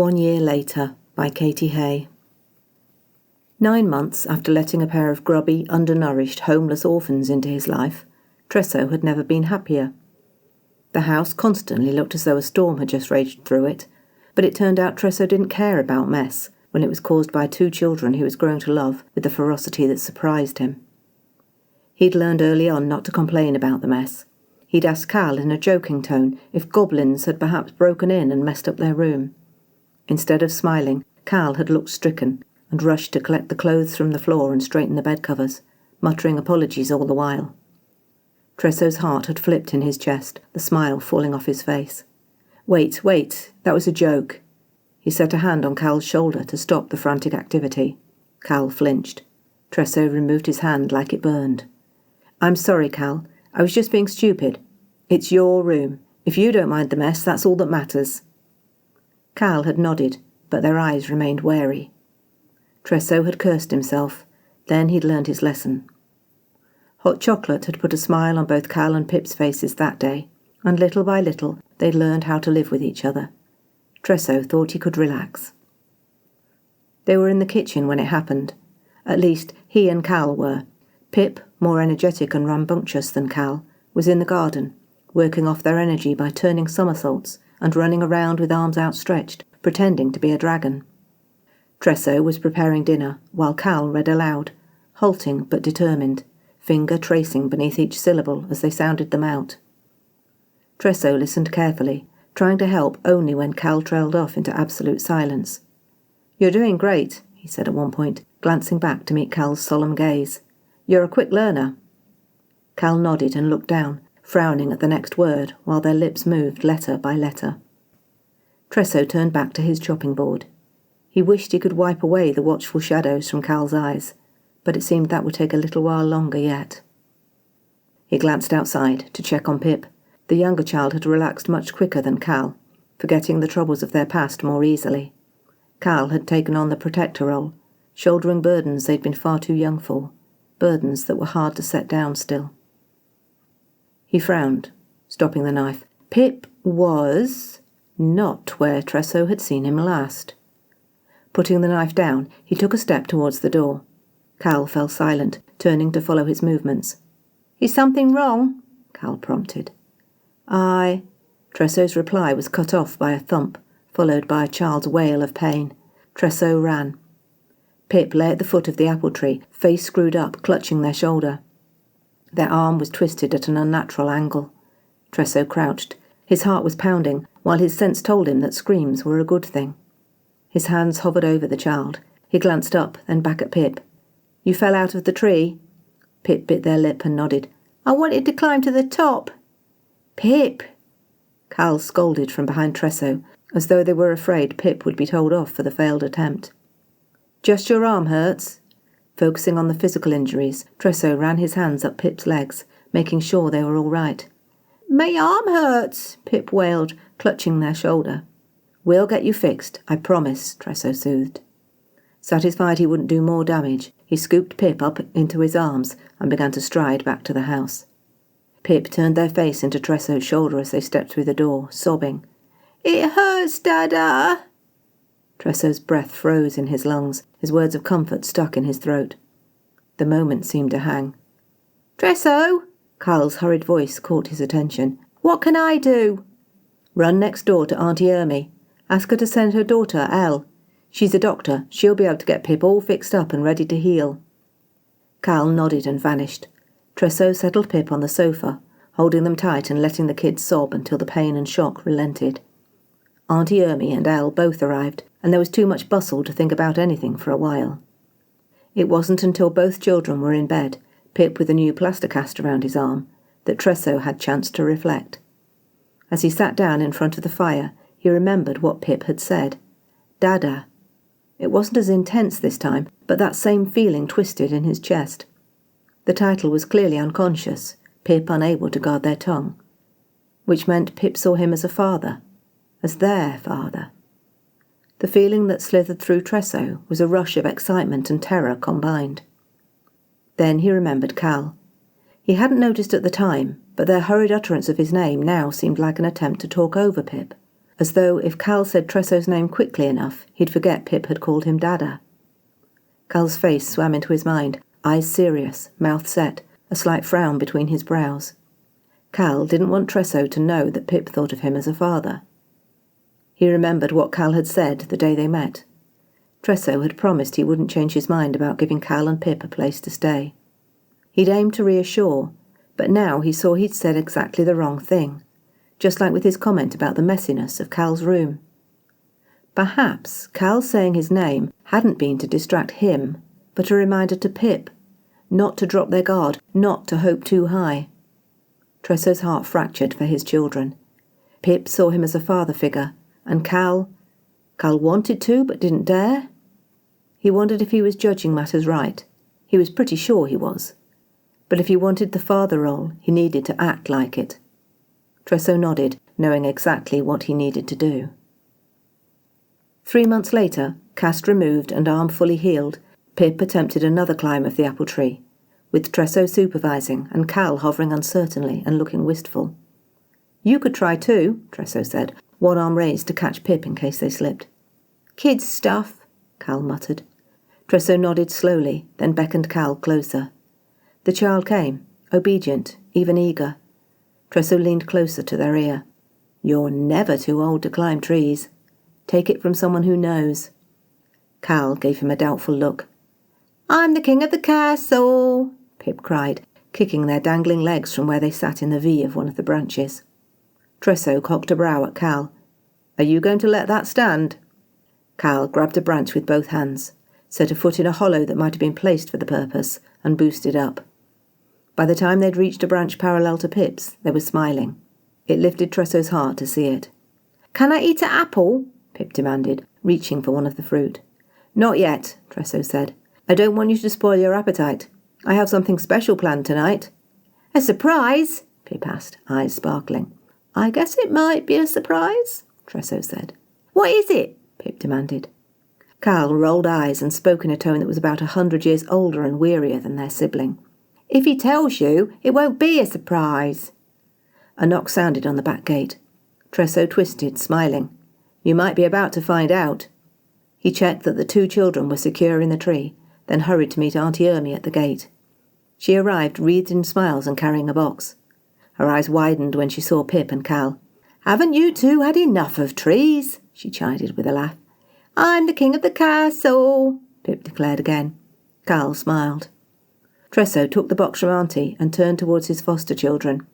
1 year later, by Katy Haye. 9 months after letting a pair of grubby, undernourished, homeless orphans into his life, Tresso had never been happier. The house constantly looked as though a storm had just raged through it, but it turned out Tresso didn't care about mess when it was caused by 2 children he was growing to love with a ferocity that surprised him. He'd learned early on not to complain about the mess. He'd asked Kal in a joking tone if goblins had perhaps broken in and messed up their room. Instead of smiling, Kal had looked stricken and rushed to collect the clothes from the floor and straighten the bed covers, muttering apologies all the while. Tresso's heart had flipped in his chest, the smile falling off his face. Wait, that was a joke. He set a hand on Kal's shoulder to stop the frantic activity. Kal flinched. Tresso removed his hand like it burned. I'm sorry, Kal. I was just being stupid. It's your room. If you don't mind the mess, that's all that matters. Kal had nodded, but their eyes remained wary. Tresso had cursed himself. Then he'd learned his lesson. Hot chocolate had put a smile on both Kal and Pip's faces that day, and little by little they'd learned how to live with each other. Tresso thought he could relax. They were in the kitchen when it happened. At least, he and Kal were. Pip, more energetic and rambunctious than Kal, was in the garden, working off their energy by turning somersaults and running around with arms outstretched, pretending to be a dragon. Tresso was preparing dinner, while Kal read aloud, halting but determined, finger tracing beneath each syllable as they sounded them out. Tresso listened carefully, trying to help only when Kal trailed off into absolute silence. You're doing great, he said at one point, glancing back to meet Kal's solemn gaze. You're a quick learner. Kal nodded and looked down, frowning at the next word while their lips moved letter by letter. Tresso turned back to his chopping board. He wished he could wipe away the watchful shadows from Kal's eyes, but it seemed that would take a little while longer yet. He glanced outside to check on Pip. The younger child had relaxed much quicker than Kal, forgetting the troubles of their past more easily. Kal had taken on the protector role, shouldering burdens they'd been far too young for, burdens that were hard to set down still. He frowned, stopping the knife. Pip was not where Tresso had seen him last. Putting the knife down, he took a step towards the door. Kal fell silent, turning to follow his movements. Is something wrong? Kal prompted. Aye. Tresso's reply was cut off by a thump, followed by a child's wail of pain. Tresso ran. Pip lay at the foot of the apple tree, face screwed up, clutching their shoulder. Their arm was twisted at an unnatural angle. Tresso crouched. His heart was pounding, while his sense told him that screams were a good thing. His hands hovered over the child. He glanced up, then back at Pip. You fell out of the tree? Pip bit their lip and nodded. I wanted to climb to the top. Pip! Kal scolded from behind Tresso, as though they were afraid Pip would be told off for the failed attempt. Just your arm hurts? Focusing on the physical injuries, Tresso ran his hands up Pip's legs, making sure they were all right. My arm hurts, Pip wailed, clutching their shoulder. We'll get you fixed, I promise, Tresso soothed. Satisfied he wouldn't do more damage, he scooped Pip up into his arms and began to stride back to the house. Pip turned their face into Tresso's shoulder as they stepped through the door, sobbing. It hurts, Dada! Tresso's breath froze in his lungs, his words of comfort stuck in his throat. The moment seemed to hang. Tresso! Kal's hurried voice caught his attention. What can I do? Run next door to Auntie Ermy. Ask her to send her daughter, Elle. She's a doctor. She'll be able to get Pip all fixed up and ready to heal. Kal nodded and vanished. Tresso settled Pip on the sofa, holding them tight and letting the kids sob until the pain and shock relented. Auntie Ermy and Elle both arrived, and there was too much bustle to think about anything for a while. It wasn't until both children were in bed, Pip with a new plaster cast around his arm, that Tresso had chance to reflect. As he sat down in front of the fire, he remembered what Pip had said. Dada. It wasn't as intense this time, but that same feeling twisted in his chest. The title was clearly unconscious, Pip unable to guard their tongue, which meant Pip saw him as a father, as their father. The feeling that slithered through Tresso was a rush of excitement and terror combined. Then he remembered Kal. He hadn't noticed at the time, but their hurried utterance of his name now seemed like an attempt to talk over Pip, as though if Kal said Tresso's name quickly enough, he'd forget Pip had called him Dada. Kal's face swam into his mind, eyes serious, mouth set, a slight frown between his brows. Kal didn't want Tresso to know that Pip thought of him as a father. He remembered what Kal had said the day they met. Tresso had promised he wouldn't change his mind about giving Kal and Pip a place to stay. He'd aimed to reassure, but now he saw he'd said exactly the wrong thing, just like with his comment about the messiness of Kal's room. Perhaps Kal saying his name hadn't been to distract him, but a reminder to Pip, not to drop their guard, not to hope too high. Tresso's heart fractured for his children. Pip saw him as a father figure, and Kal wanted to but didn't dare. He wondered if he was judging matters right. He was pretty sure he was. But if he wanted the father role, he needed to act like it. Tresso nodded, knowing exactly what he needed to do. 3 months later, cast removed and arm fully healed, Pip attempted another climb of the apple tree, with Tresso supervising and Kal hovering uncertainly and looking wistful. "You could try too," Tresso said, one arm raised to catch Pip in case they slipped. "Kids' stuff," Kal muttered. Tresso nodded slowly, then beckoned Kal closer. The child came, obedient, even eager. Tresso leaned closer to their ear. "You're never too old to climb trees. Take it from someone who knows." Kal gave him a doubtful look. "I'm the king of the castle," Pip cried, kicking their dangling legs from where they sat in the V of one of the branches. Tresso cocked a brow at Kal. "Are you going to let that stand?" Kal grabbed a branch with both hands, set a foot in a hollow that might have been placed for the purpose, and boosted up. By the time they'd reached a branch parallel to Pip's, they were smiling. It lifted Tresso's heart to see it. "Can I eat an apple?" Pip demanded, reaching for one of the fruit. "Not yet," Tresso said. "I don't want you to spoil your appetite. I have something special planned tonight." "A surprise?" Pip asked, eyes sparkling. "I guess it might be a surprise," Tresso said. "What is it?" Pip demanded. Kal rolled eyes and spoke in a tone that was about 100 years older and wearier than their sibling. "If he tells you, it won't be a surprise." A knock sounded on the back gate. Tresso twisted, smiling. "You might be about to find out." He checked that the 2 children were secure in the tree, then hurried to meet Auntie Ermy at the gate. She arrived wreathed in smiles and carrying a box. Her eyes widened when she saw Pip and Kal. "Haven't you two had enough of trees?" she chided with a laugh. "I'm the king of the castle," Pip declared again. Kal smiled. Tresso took the box from Auntie and turned towards his foster children.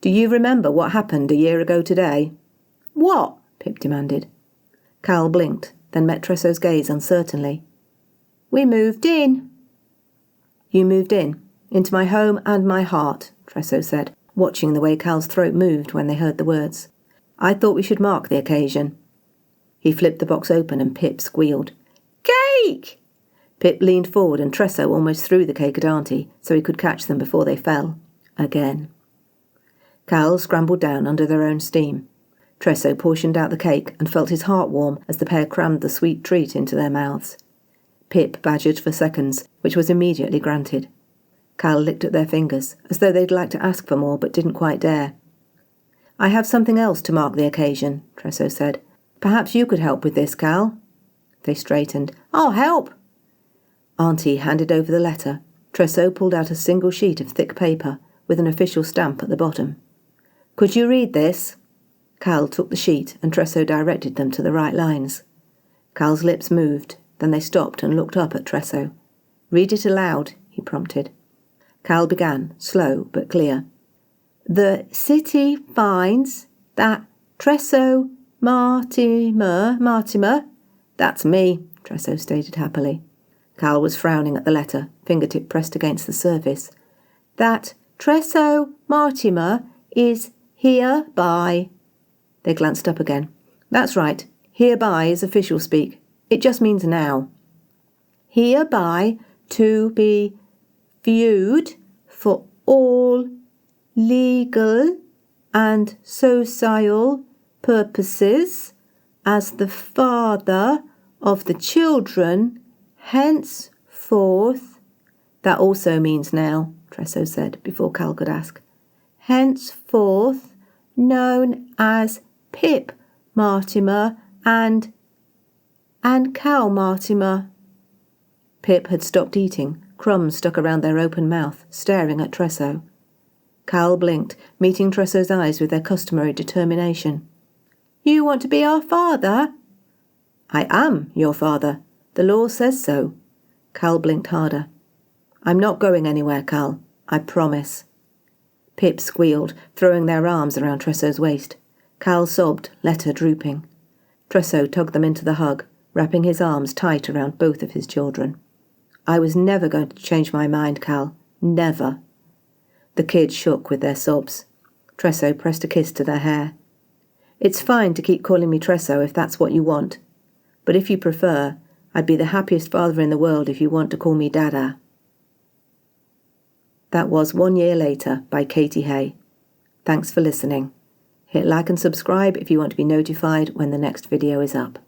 "Do you remember what happened a year ago today?" "What?" Pip demanded. Kal blinked, then met Tresso's gaze uncertainly. "We moved in." "You moved in, into my home and my heart," Tresso said, watching the way Kal's throat moved when they heard the words. "I thought we should mark the occasion." He flipped the box open and Pip squealed. "Cake!" Pip leaned forward and Tresso almost threw the cake at Auntie so he could catch them before they fell. Again. Kal scrambled down under their own steam. Tresso portioned out the cake and felt his heart warm as the pair crammed the sweet treat into their mouths. Pip badgered for seconds, which was immediately granted. Kal licked at their fingers, as though they'd like to ask for more but didn't quite dare. "I have something else to mark the occasion," Tresso said. "Perhaps you could help with this, Kal." They straightened. "I'll help." Auntie handed over the letter. Tresso pulled out a single sheet of thick paper with an official stamp at the bottom. "Could you read this?" Kal took the sheet and Tresso directed them to the right lines. Kal's lips moved, then they stopped and looked up at Tresso. "Read it aloud," he prompted. Kal began, slow but clear. "The city finds that Tresso Martimer, that's me," Tresso stated happily. Kal was frowning at the letter, fingertip pressed against the surface. "That Tresso Martimer is hereby." They glanced up again. "That's right. Hereby is official speak. It just means now." "Hereby to be viewed for all legal and social purposes as the father of the children, henceforth." "That also means now," Tresso said, before Kal could ask. "Henceforth known as Pip Mortimer, and Kal, Mortimer." Pip had stopped eating, crumbs stuck around their open mouth, staring at Tresso. Kal blinked, meeting Tresso's eyes with their customary determination. "You want to be our father?" "I am your father. The law says so." Kal blinked harder. "I'm not going anywhere, Kal. I promise." Pip squealed, throwing their arms around Tresso's waist. Kal sobbed, letter drooping. Tresso tugged them into the hug, wrapping his arms tight around both of his children. "I was never going to change my mind, Kal. Never." The kids shook with their sobs. Tresso pressed a kiss to their hair. "It's fine to keep calling me Tresso if that's what you want. But if you prefer, I'd be the happiest father in the world if you want to call me Dada." That was 1 Year Later by Katy Haye. Thanks for listening. Hit like and subscribe if you want to be notified when the next video is up.